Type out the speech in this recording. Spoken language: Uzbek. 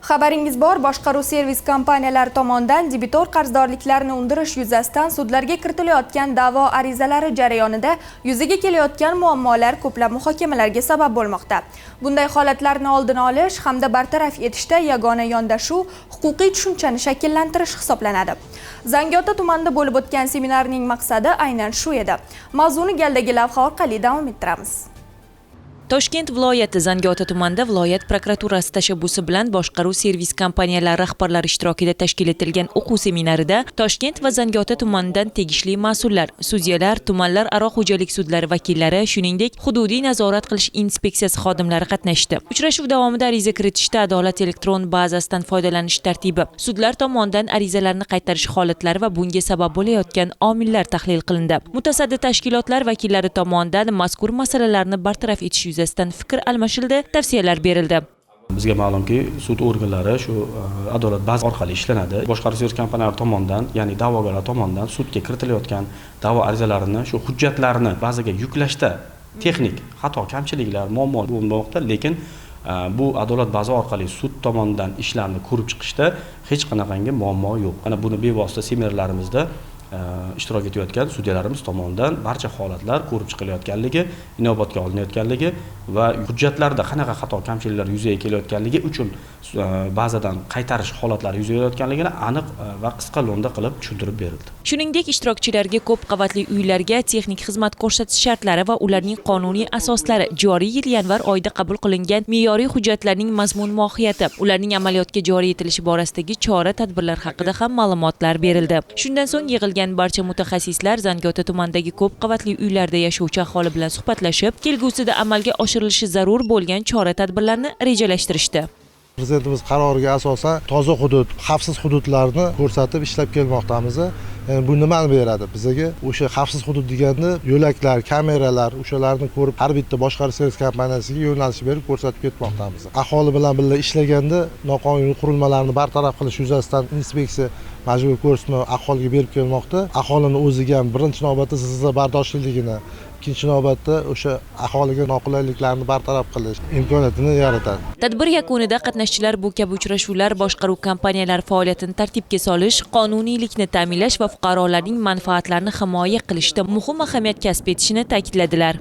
Xabaringiz bor, boshqaruv servis kompaniyalari tomonidan debitor qarzdorliklarni undirish yuzasidan sudlarga kiritilayotgan da'vo arizalari jarayonida yuzaga kelayotgan muammolar ko'plab muhokamalarga sabab bo'lmoqda. Bunday holatlarni oldini olish hamda bartaraf etishda yagona yondashuv huquqiy tushunchani shakllantirish hisoblanadi. Zangiota tumanida bo'lib o'tgan seminarning maqsadi aynan shu edi. Mavzuni galdagi lavha orqali davom ettiramiz. Toshkent viloyati Zangiota tumanida viloyat prokuraturasi tashabbusi bilan boshqaruv servis kompaniyalari rahbarlari ishtirokida tashkil etilgan o'quv seminarida Toshkent va Zangiota tumanidan tegishli mas'ullar, sudyalar, tumanlararo xo'jalik sudlari vakillari, shuningdek hududiy nazorat qilish inspeksiyasi xodimlari qatnashdi. Uchrashuv davomida ariza kiritishda adolat elektron bazasidan foydalanish tartibi, sudlar tomonidan arizalarni qaytarish holatlari va bunga sabab bo'layotgan omillar tahlil qilindi. Mutasaddi tashkilotlar vakillari tomonidan mazkur masalalarni bartaraf etish yuzasidan fikr almashildi, tavsiyalar berildi. Bizga ma'lumki, sud organlari shu adolat bazasi orqali ishlanadi. Boshqaruv servis kompaniyalari tomonidan, ya'ni da'vogarlar tomonidan sudga kiritilayotgan da'vo arizalarini shu hujjatlarni bazaga yuklashda texnik xato, kamchiliklar, muammolar bo'lmoqda, lekin bu adolat baza orqali sud tomonidan ishlarni ko'rib chiqishda hech qanaqangi muammo yo'q. Mana buni bevosita seminarlarimizda ishtirok etayotgan sudyalarimiz tomonidan barcha holatlar ko'rib chiqilayotganligi, inobatga olinayotganligi va hujjatlarda qanaqa xato, kamchiliklar yuzaga kelayotganligi uchun bazadan qaytarish holatlari yuzaga kelayotganligini aniq va qisqa lo'nda qilib tushuntirib berildi. Shuningdek, ishtirokchilarga ko'p qavatli uylarga texnik xizmat ko'rsatish shartlari va ularning qonuniy asoslari, joriy yil yanvar oyida qabul qilingan me'yoriy hujjatlarning mazmun mohiyati, ularning amaliyotga joriy etilishi borasidagi chora-tadbirlar haqida ham ma'lumotlar berildi. Shundan so'ng yig'ilgan barcha mutaxassislar Zangiota tumanidagi ko'p qavatli uylarda yashovchi aholi bilan suhbatlashib, kelgusida amalga oshirilishi zarur bo'lgan chora-tadbirlarni rejalashtirishdi. Prezidentimiz qaroriga asosan toza hudud, xavfsiz hududlarni ko'rsatib ishlab kelmoqdamiz. Bu nimani beradi? Bizga o'sha xavfsiz hudud deganda yo'laklar, kameralar, o'shalarni ko'rib har bitta boshqaruv servis kompaniyasiga yo'nalish berib ko'rsatib ketmoqdamiz. Aholi bilan birga ishlaganda noqonuniy qurilmalarni bartaraf qilish yuzasidan inspeksiya majburiy ko'rsatma aholiga berib kelmoqda. Aholini o'ziga ham birinchi navbatda sizga bardoshliligini, ikkinchi navbatda o'sha aholiga noqulayliklarni bartaraf qilish imkoniyatini yaratadi. Tadbir yakunida qatnashchilar bu kabi uchrashuvlar boshqaruv kompaniyalari faoliyatini tartibga solish, qonuniylikni ta'minlash va fuqarolarning manfaatlarini himoya qilishda muhim ahamiyat kasb etishini ta'kidladilar.